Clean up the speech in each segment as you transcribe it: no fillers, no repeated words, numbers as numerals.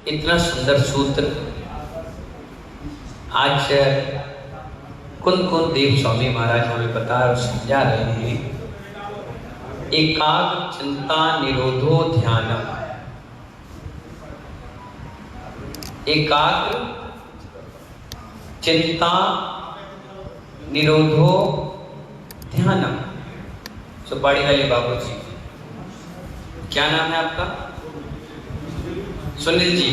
इतना सुंदर सूत्र आज कुंद कुंद देव स्वामी महाराज हमें बता और समझा रहे हैं। एकाग्र चिंता निरोधो ध्यानम। एकाग्र चिंता निरोधो ध्यानम। सुपाड़ी वाले बाबू जी, क्या नाम है आपका? सुनील जी।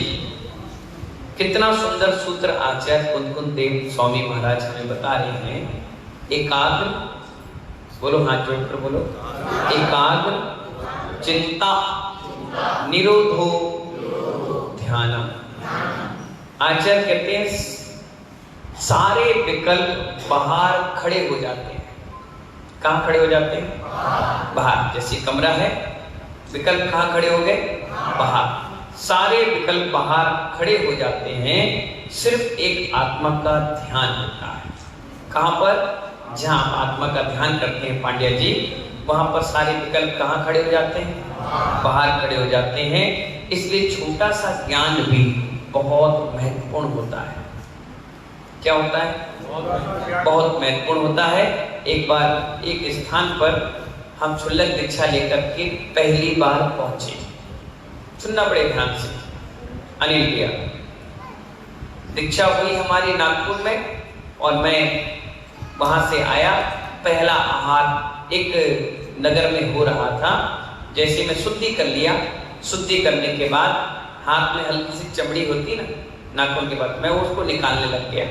कितना सुंदर सूत्र आचार्य कुंद कुंद देव स्वामी महाराज हमें बता रहे हैं। एकाग्र, बोलो हाथ जोड़कर बोलो, एकाग्र चिंता निरोधो ध्यानम। आचार्य कहते हैं सारे विकल्प बाहर खड़े हो जाते हैं। कहाँ खड़े हो जाते हैं? बाहर। जैसे कमरा है, विकल्प कहाँ खड़े हो गए? बाहर। सारे विकल्प बाहर खड़े हो जाते हैं, सिर्फ एक आत्मा का ध्यान होता है। कहाँ पर? जहाँ आत्मा का ध्यान करते हैं पांड्या जी, वहां पर सारे विकल्प कहाँ खड़े हो जाते हैं? बाहर खड़े हो जाते हैं। इसलिए छोटा सा ज्ञान भी बहुत महत्वपूर्ण होता है। क्या होता है? बहुत महत्वपूर्ण होता है। एक बार एक स्थान पर हम क्षुल्लक दीक्षा लेकर के पहली बार पहुंचे। सुनना बड़े ध्यान से। अनिल भैया, दीक्षा हुई हमारी नागपुर में और मैं वहां से आया। पहला आहार एक नगर में हो रहा था। जैसे मैं शुद्धि कर लिया, शुद्धि करने के बाद हाथ में हल्की सी चमड़ी होती ना नाखून के बाद, मैं उसको निकालने लग गया।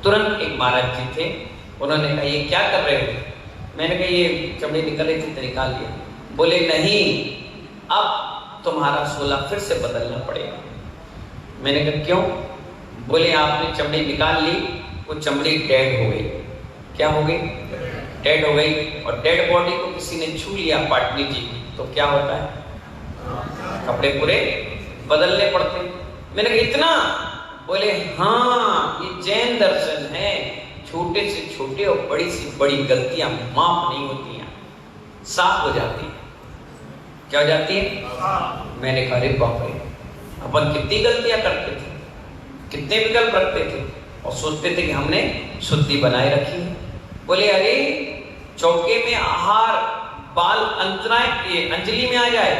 तुरंत एक महाराज जी थे, उन्होंने कहा ये क्या कर रहे हो? मैंने कहा ये चमड़ी निकल रही थी तो निकाल लिया। बोले नहीं, अब तुम्हारा 16 फिर से बदलना पड़ेगा। मैंने कहा क्यों? बोले आपने चमड़ी निकाल ली, वो चमड़ी डेड हो गई। क्या हो गई? डेड हो गई। और डेड बॉडी को किसी ने छू लिया पाटनी जी, तो क्या होता है? कपड़े पूरे बदलने पड़ते। मैंने कहा इतना? बोले हाँ, ये जैन दर्शन है। छोटे से छोटे और बड़ी से बड़ी गलतियां माफ नहीं होती हैं, साफ हो जाती है। क्या हो जाती है? मैंने कहा अरे बाप रे, अपन कितनी गलतियां करते थे, कितने विकल्प रखते थे और सोचते थे कि हमने शुद्धि बनाए रखी है। बोले अरे चौके में आहार बाल अंतराय अंजलि में आ जाए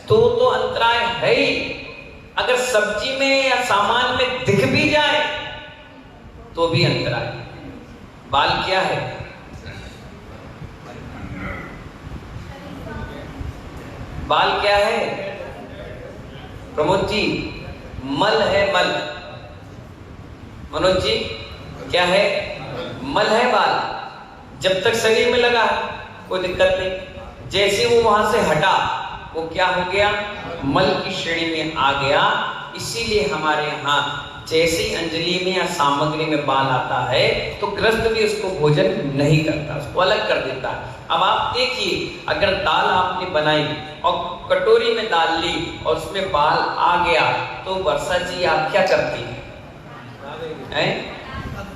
तो अंतराय है ही। अगर सब्जी में या सामान में दिख भी जाए तो भी अंतराय। बाल क्या है? बाल क्या है प्रमोद जी? मल है, मल। मनोज जी क्या है? मल है बाल। जब तक शरीर में लगा कोई दिक्कत नहीं, जैसे वो वहां से हटा वो क्या हो गया? मल की श्रेणी में आ गया। इसीलिए हमारे यहाँ जैसे अंजलि में या सामग्री में बाल आता है तो गृहस्थ भी उसको भोजन नहीं करता, उसको अलग कर देता है। अब आप देखिए, अगर दाल आपने बनाई और कटोरी में दाल ली और उसमें बाल आ गया तो वर्षा जी आप क्या करती हैं?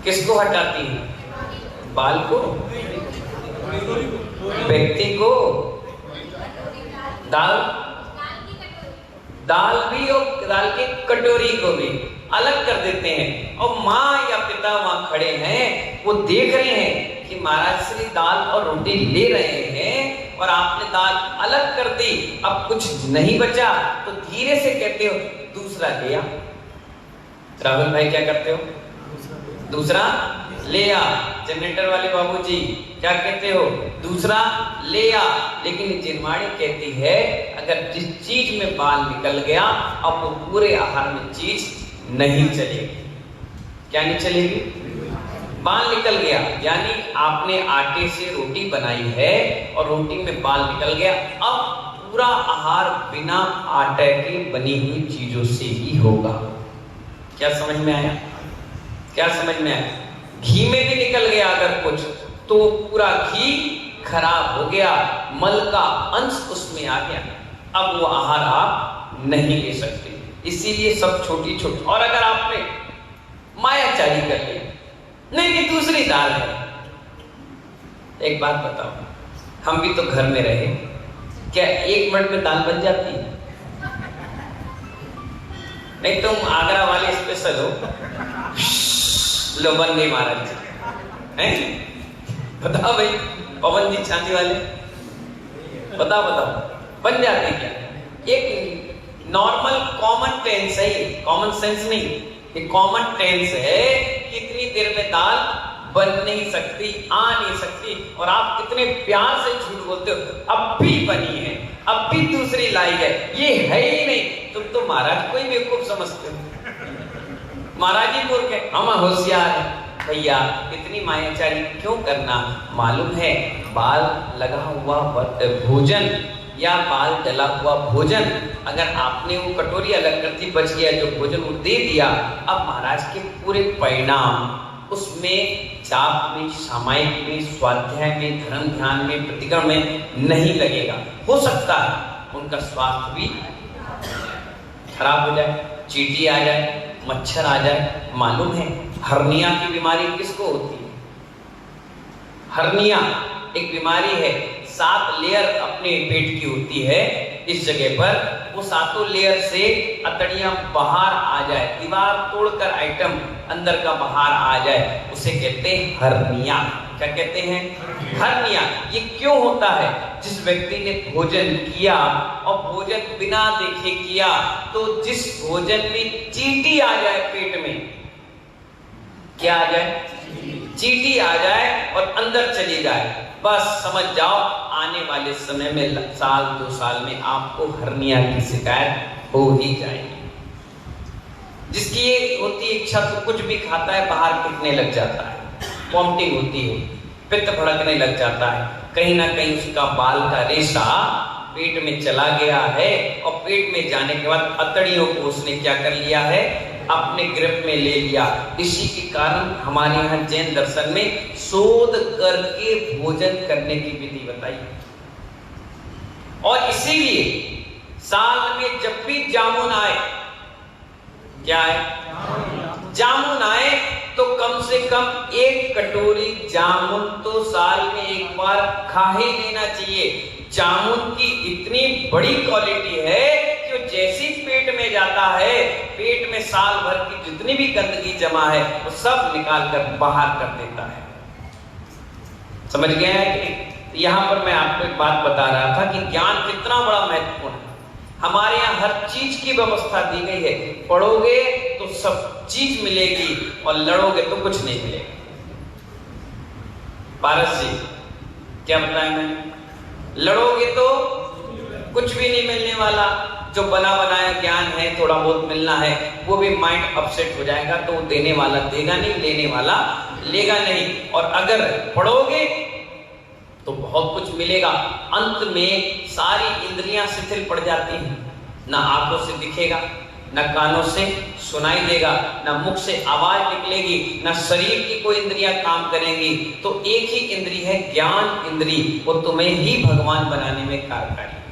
किसको हटाती हैं? बाल को? व्यक्ति को? दाल भी और दाल की कटोरी को भी अलग कर देते हैं। और माँ या पिता वहां खड़े हैं, वो देख रहे हैं कि महाराज श्री दाल और रोटी ले रहे हैं और आपने दाल अलग कर दी, अब कुछ नहीं बचा तो धीरे से कहते हो दूसरा ले आ। राहुल भाई क्या करते हो? दूसरा ले आ। जनरेटर वाले बाबूजी क्या कहते हो? दूसरा ले आ। लेकिन जिनवाणी कहती है अगर जिस चीज में बाल निकल गया अब वो पूरे आहार में चीज नहीं चलेगी। क्या नहीं चलेगी? बाल निकल गया, यानी आपने आटे से रोटी बनाई है और रोटी में बाल निकल गया। अब पूरा आहार बिना आटे की बनी हुई चीजों से ही होगा। क्या समझ में आया? क्या समझ में आया? घी में भी निकल गया अगर कुछ तो पूरा घी खराब हो गया, मल का अंश उसमें आ गया। अब वो आहार आप नहीं ले सकते। इसीलिए सब छोटी छोटी। और अगर आपने मायाचारी कर ली, नहीं दूसरी दाल है। एक बात बताओ, हम भी तो घर में रहे, क्या 1 मिनट में दाल बन जाती है? नहीं तुम आगरा वाले स्पेशल हो। लो बन गई महाराज जी, हैं? बताओ भाई, पवन जी चांदी वाले, बताओ बन जाते क्या? एक नॉर्मल कॉमन टेंस है, कॉमन सेंस नहीं, ये कॉमन टेंस है कि इतनी देर में दाल बन नहीं सकती, आ नहीं सकती, और आप कितने प्यार से झूठ बोलते हो, अब भी बनी है, अब भी दूसरी लाई है, ये है ही नहीं। तुम तो महाराज कोई बेवकूफ समझते हो, महाराज जी बोल के हम होशियार है। भैया इतनी मायाचारी क्यों करना? मालूम है बाल लगा हुआ भोजन या बाल डला हुआ भोजन, अगर आपने वो कटोरी अलग कर दी, बच गया जो भोजन वो दे दिया, अब महाराज के पूरे परिणाम उसमें जाप में, सामायिक में, स्वाध्याय में, धर्म ध्यान में, प्रतिक्रम में नहीं लगेगा। हो सकता है उनका स्वास्थ्य भी खराब हो जाए, चींटी आ जाए, मच्छर आ जाए। मालूम है हर्निया की बीमारी किसको होती है? हर्निया एक बीमारी है, 7 लेयर अपने पेट की होती है, इस जगह पर वो 7 लेयर से अतड़ियां बाहर आ जाए, दीवार तोड़कर आइटम अंदर का बाहर आ जाए, उसे कहते हैं हर्निया। क्या कहते हैं? हर्निया। ये क्यों होता है? जिस व्यक्ति ने भोजन किया और भोजन बिना देखे किया, तो जिस भोजन में चींटी आ जाए पेट में, क्या आ जाए? चींटी आ जाए और अंदर चली जाए, बस समझ जाओ आने वाले समय में 1-2 साल में आपको हर्निया की शिकायत हो ही जाएगी। जिसकी ये होती इच्छा तो कुछ भी खाता है, बाहर फूटने लग जाता है, वॉमिटिंग होती है, पित्त भड़कने लग जाता है, कहीं ना कहीं उसका बाल का रेशा पेट में चला गया है, और पेट में जाने के बाद अतड़ियों को उसने क्या कर लिया है? अपने ग्रिप में ले लिया। इसी के कारण हमारे यहाँ जैन दर्शन में शोध करके भोजन करने की विधि बताई, और इसीलिए साल में जब भी जामुन आए, क्या है? जामुन आए तो कम से कम 1 कटोरी जामुन तो साल में एक बार खा ही लेना चाहिए। जामुन की इतनी बड़ी क्वालिटी है कि जैसी पेट में जाता है, पेट में साल भर की जितनी भी गंदगी जमा है वो सब निकाल कर बाहर कर देता है। समझ गए हैं कि यहां पर मैं आपको एक बात बता रहा था कि ज्ञान कितना बड़ा महत्वपूर्ण है। हमारे यहाँ हर चीज की व्यवस्था दी गई है, पढ़ोगे तो सब चीज मिलेगी और लड़ोगे तो कुछ नहीं मिलेगा। पारस जी क्या बताया मैंने? लड़ोगे तो कुछ भी नहीं मिलने वाला, जो बना बनाया ज्ञान है थोड़ा बहुत मिलना है, वो भी माइंड अपसेट हो जाएगा, तो देने वाला देगा नहीं, लेने वाला लेगा नहीं। और अगर पढ़ोगे तो बहुत कुछ मिलेगा। अंत में सारी इंद्रियां शिथिल पड़ जाती हैं, ना आंखों से दिखेगा, ना कानों से सुनाई देगा, ना मुख से आवाज निकलेगी, ना शरीर की कोई इंद्रियां काम करेंगी। तो एक ही इंद्री है ज्ञान इंद्री, वो तुम्हें ही भगवान बनाने में कार्यकारी,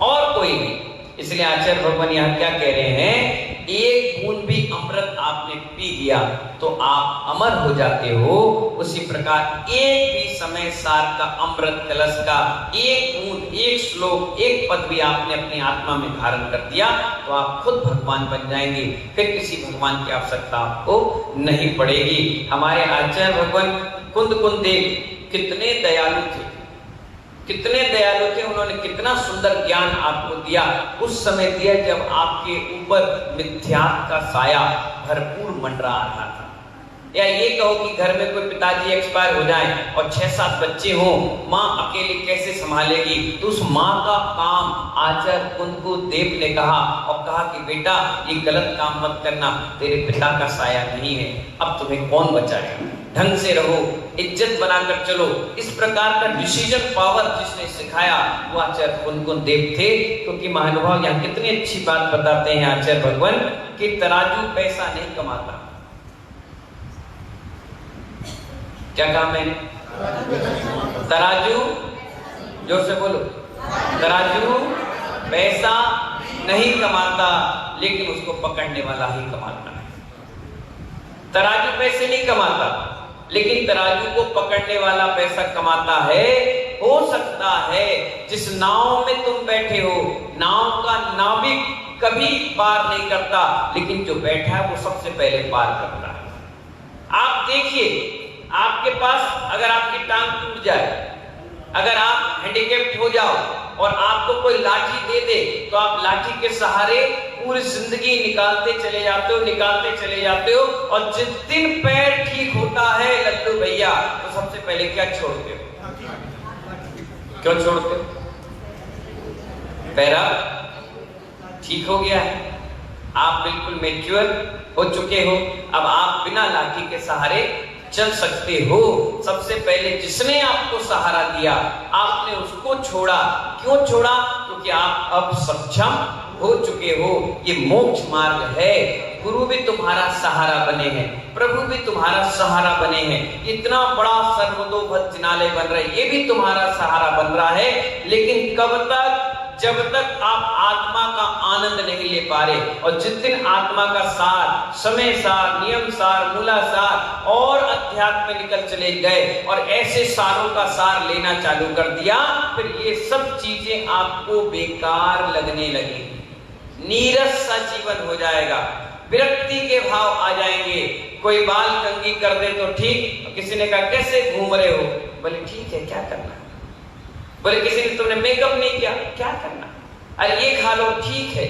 और कोई नहीं। इसलिए आचार्य भगवान यहाँ क्या कह रहे हैं? एक बूंद भी अमृत आपने पी लिया तो आप अमर हो जाते हो। उसी प्रकार एक भी समय सार का अमृत कलश का एक बूंद, एक श्लोक, एक पद भी आपने अपनी आत्मा में धारण कर दिया तो आप खुद भगवान बन जाएंगे, फिर किसी भगवान की आवश्यकता आपको नहीं पड़ेगी। हमारे आचार्य भगवान कुंद देव कितने दयालु थे, कितने दयालु थे, उन्होंने कितना सुंदर ज्ञान आपको दिया। उस समय दिया जब आपके ऊपर मिथ्यात्व का साया भरपूर मंडरा रहा था। या ये कहो कि घर में कोई पिताजी एक्सपायर हो जाए और 6-7 बच्चे हों, माँ अकेले कैसे संभालेगी? तो उस माँ का काम आचार्य कुंद देव ने कहा, और कहा कि बेटा ये गलत काम मत करना, तेरे पिता का साया नहीं है, अब तुम्हें कौन बचाएगा? ढंग से रहो, इज्जत बनाकर चलो। इस प्रकार का डिसीजन पावर जिसने सिखाया वो आचार्य कुंद देव थे। क्योंकि महानुभाव यहाँ कितनी अच्छी बात बताते हैं आचार्य भगवान कि तराजू पैसा नहीं कमाता। क्या कहा मैंने? तराजू, जोर से बोलो, तराजू पैसा नहीं कमाता, लेकिन उसको पकड़ने वाला ही कमाता है। तराजू पैसे नहीं कमाता, लेकिन तराजू को पकड़ने वाला पैसा कमाता है। हो सकता है जिस नाव में तुम बैठे हो, नाव का नाविक कभी पार नहीं करता, लेकिन जो बैठा है वो सबसे पहले पार करता है। आप देखिए, आपके पास अगर आपकी टांग टूट जाए, अगर आप हैंडीकैप्ड हो जाओ और आपको कोई लाठी दे दे, तो आप लाठी के सहारे पूरी जिंदगी निकालते चले जाते हो, और जिस दिन पैर ठीक होता है लल्लू भैया, तो सबसे पहले क्या छोड़ते हो? क्यों छोड़ते हो? पैरा ठीक हो गया है, आप बिल्कुल मैच्योर हो चुके हो, अब आप बिना लाठी के सहारे चल सकते हो। सबसे पहले जिसने आपको सहारा दिया, आपने उसको छोड़ा। क्यों छोड़ा? क्योंकि आप अब सक्षम हो चुके हो। ये मोक्ष मार्ग है। गुरु भी तुम्हारा सहारा बने हैं, प्रभु भी तुम्हारा सहारा बने हैं, इतना बड़ा सर्वतोभक्त जिनालय बन रहा है, ये भी तुम्हारा सहारा बन रहा है। लेकिन कब तक? जब तक आप आत्मा का आनंद नहीं ले पा रहे। और जिस दिन आत्मा का सार, समय सार, नियम सार, मूला सार और अध्यात्म में निकल चले गए और ऐसे सारों का सार लेना चालू कर दिया, फिर ये सब चीजें आपको बेकार लगने लगी, नीरस सा जीवन हो जाएगा, विरक्ति के भाव आ जाएंगे। कोई बाल कंघी कर दे तो ठीक, किसी ने कहा कैसे घूम रहे हो, बोले ठीक है क्या करना, बोले किसी ने तुमने मेकअप नहीं किया, क्या करना, अरे ये खा लो ठीक है,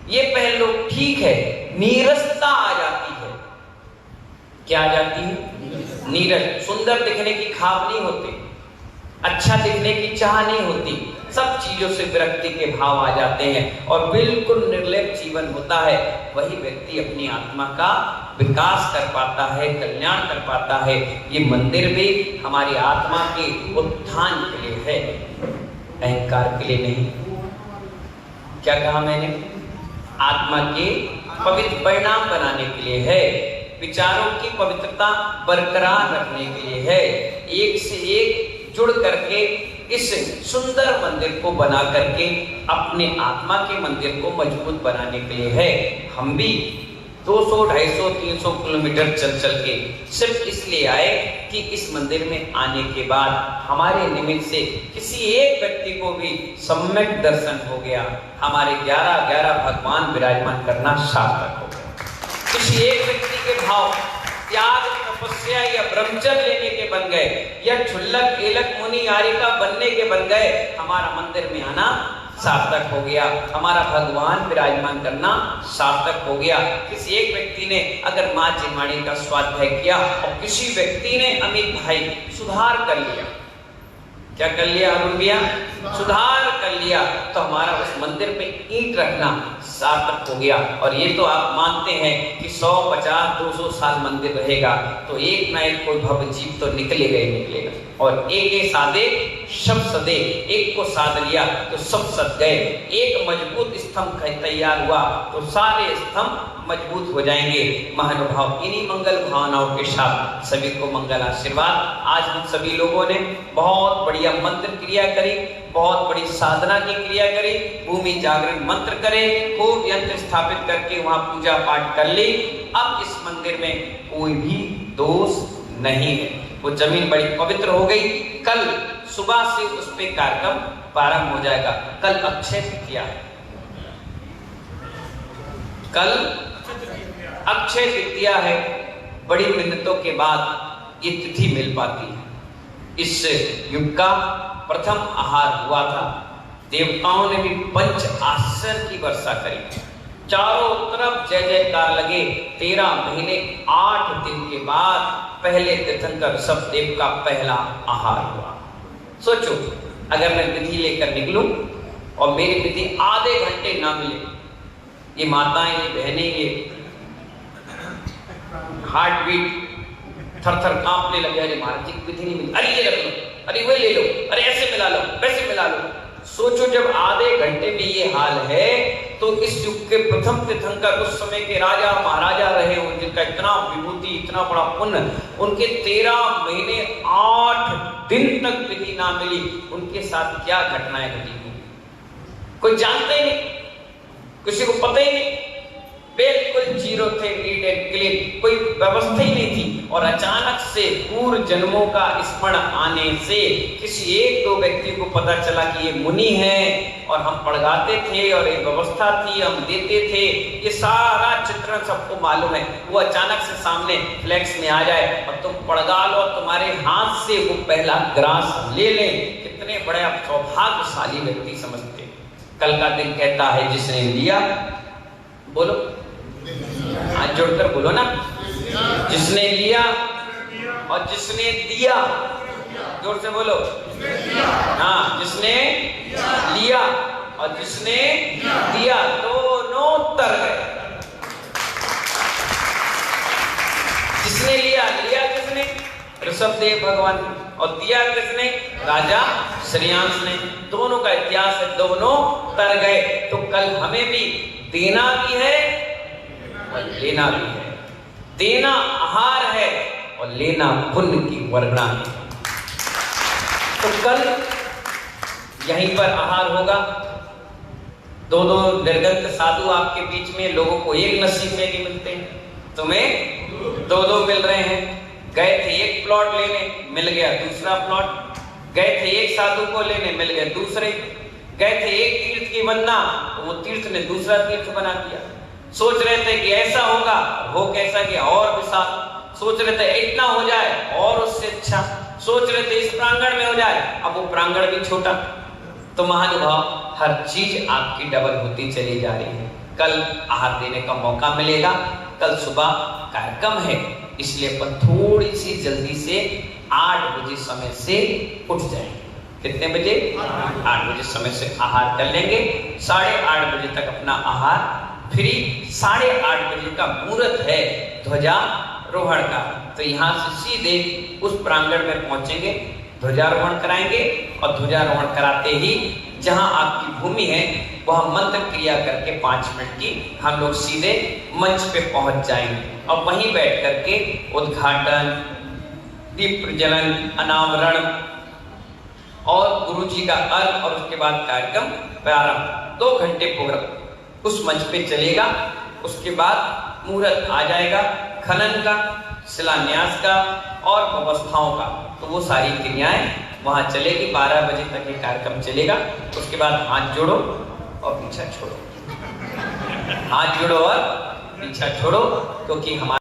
ये पहन लो ठीक है। नीरसता आ जाती है। क्या आ जाती है? नीरस। सुंदर दिखने की ख्वाब नहीं होती, अच्छा दिखने की चाह नहीं होती, सब चीजों से विरक्ति के भाव आ जाते हैं और बिल्कुल निर्लेप जीवन होता है। वही व्यक्ति अपनी आत्मा का विकास कर पाता है, कल्याण कर पाता है। ये मंदिर भी हमारी आत्मा के उत्थान के लिए है, अहंकार के लिए नहीं। क्या कहा मैंने? आत्मा के पवित्र परिणाम बनाने के लिए है, विचारों की पवित्रता बरकरार रखने के लिए है, एक से एक जुड़ करके इस सुंदर मंदिर को बना करके अपने आत्मा के मंदिर को मजबूत बनाने के लिए है। हम भी 200, 250, 300 किलोमीटर चल चल के सिर्फ इसलिए आए कि इस मंदिर में आने के बाद हमारे निमित्त से किसी एक व्यक्ति को भी सम्यक दर्शन हो गया, हमारे 11 भगवान विराजमान करना सार्थक हो गया। किसी एक व्यक्ति के भाव त्याग, तपस्या या ब्रह्मचर्य लेने के बन गए, या क्षुल्लक एलक मुनि आरिका बनने के बन गए, हमारा मंदिर में आना सार्थक हो गया, हमारा भगवान विराजमान करना सार्थक हो गया। किसी एक व्यक्ति ने अगर माँ जिनवाणी का स्वाध्याय किया और किसी व्यक्ति ने अमित भाई सुधार कर लिया, क्या कर लिया अरुण भैया? सुधार कर लिया, तो हमारा उस मंदिर में ईंट रखना सार्थक हो गया। और ये तो आप मानते हैं कि 100, 50, 200 साल मंदिर रहेगा, तो एक ना एक कोई भव्य जीव तो निकलेगा ही निकलेगा। और एक साधे सब सदे, एक को साध लिया तो सब सद गए। एक मजबूत स्तंभ तैयार हुआ तो सारे स्तंभ मजबूत हो जाएंगे। महानुभाव, इन्हीं मंगल भावनाओं के साथ सभी को मंगल आशीर्वाद। आज हम सभी लोगों ने बहुत बढ़िया मंत्र क्रिया करी, बहुत बड़ी साधना की क्रिया करी, भूमि जागरण मंत्र करे, खूब यंत्र स्थापित करके वहां पूजा पाठ कर ली। अब इस मंदिर में कोई भी दोष नहीं है, वो जमीन बड़ी पवित्र हो गई। कल सुबह से उस पे कार्यक्रम प्रारंभ हो जाएगा। कल अक्षय तृतीया है, कल अक्षय तृतीया है। बड़ी मिन्नतों के बाद ये तिथि मिल पाती है। इस युग का प्रथम आहार हुआ था। देवताओं ने भी पंच आश्चर्य की वर्षा करी, चारों तरफ जय जयकार लगे। 13 महीने 8 दिन के बाद पहले तीर्थंकर ऋषभदेव का पहला आहार हुआ। सोचो, अगर मैं विधि लेकर निकलूं और मेरी विधि आधे घंटे ना मिले, ये माताएं, ये बहनें, ये हार्ट बीट थर थर कांपने लगे। अरे महाराज जी विधि नहीं मिली, अरे ये रख लो, अरे वो ले लो, अरे ऐसे मिला लो, वैसे मिला लो। सोचो, जब आधे घंटे में ये हाल है, तो इस युग के प्रथम तीर्थंकर, उस समय के राजा महाराजा रहे हो, जिनका इतना विभूति, इतना बड़ा पुण्य, उनके 13 महीने 8 दिन तक विधि ना मिली, उनके साथ क्या घटनाएं घटी हुई कोई जानता ही नहीं, किसी को पता ही नहीं। बिल्कुल जीरो थे, नीट एंड क्लीन, कोई व्यवस्था ही नहीं थी। और अचानक से पूर्व जन्मों का स्मरण आने से किसी एक दो व्यक्ति को पता चला कि ये मुनि है और हम पढ़ाते थे और एक व्यवस्था थी हम देते थे, ये सारा चित्रण सबको मालूम है, वो अचानक से सामने फ्लैक्स में आ जाए और तुम पढ़ा लो, तुम्हारे हाथ से वो पहला ग्रास ले लें, कितने बड़े आप सौभाग्यशाली व्यक्ति समझते। कल का दिन कहता है जिसने लिया, बोलो हाथ जोड़कर बोलो ना, जिसने लिया और जिसने दिया, जोर से बोलो, हाँ जिसने लिया और जिसने दिया दोनों तर गए। जिसने लिया, लिया किसने? ऋषभदेव भगवान, और दिया किसने? राजा श्रेयांश ने। दोनों का इतिहास है, दोनों तर गए। तो कल हमें भी देना भी है और लेना भी है। देना आहार है और लेना पुण्य की वर्णा है। तो कल यहीं पर आहार होगा। दो दो निर्गत साधु आपके बीच में, लोगों को एक नसीब में नहीं मिलते, तुम्हें दो दो मिल रहे हैं। गए थे एक प्लॉट लेने, मिल गया दूसरा प्लॉट। गए थे एक साधु को लेने, मिल गए दूसरे। गए थे एक तीर्थ की बनना, तो वो तीर्थ ने दूसरा तीर्थ बना दिया। सोच रहे थे कि ऐसा होगा, हो कैसा गया और विशाल। सोच रहे थे इतना हो जाए और उससे अच्छा। सोच रहे थे इस प्रांगण में हो जाए, अब वो प्रांगण भी छोटा। तो महानुभाव, हर चीज आपकी डबल होती चली जा रही है। कल आहार देने का मौका मिलेगा। कल सुबह कार्यक्रम है, इसलिए अपन थोड़ी सी जल्दी से 8 बजे समय से उठ जाएंगे। कितने बजे? 8 बजे समय से आहार कर लेंगे। 8:30 बजे तक अपना आहार फ्री। 8:30 बजे का मुहूर्त है ध्वजारोहण का। तो यहाँ से सीधे उस प्रांगण में पहुंचेंगे, ध्वजारोहण कराएंगे और ध्वजारोहण कराते ही जहां आपकी भूमि है वहां मंत्र क्रिया करके 5 मिनट की हम लोग सीधे मंच पे पहुंच जाएंगे और वहीं बैठ करके उद्घाटन, दीप प्रज्वलन, अनावरण और गुरुजी का अर्घ और उसके बाद कार्यक्रम प्रारंभ। 2 घंटे प्रोग्राम उस मंच पे चलेगा। उसके बाद मुहूर्त आ जाएगा खनन का, शिलान्यास का और व्यवस्थाओं का। तो वो सारी क्रियाएं वहां चलेगी। 12 बजे तक ये कार्यक्रम चलेगा। उसके बाद हाथ जोड़ो और पीछा छोड़ो, हाथ जोड़ो और पीछा छोड़ो, क्योंकि हमारे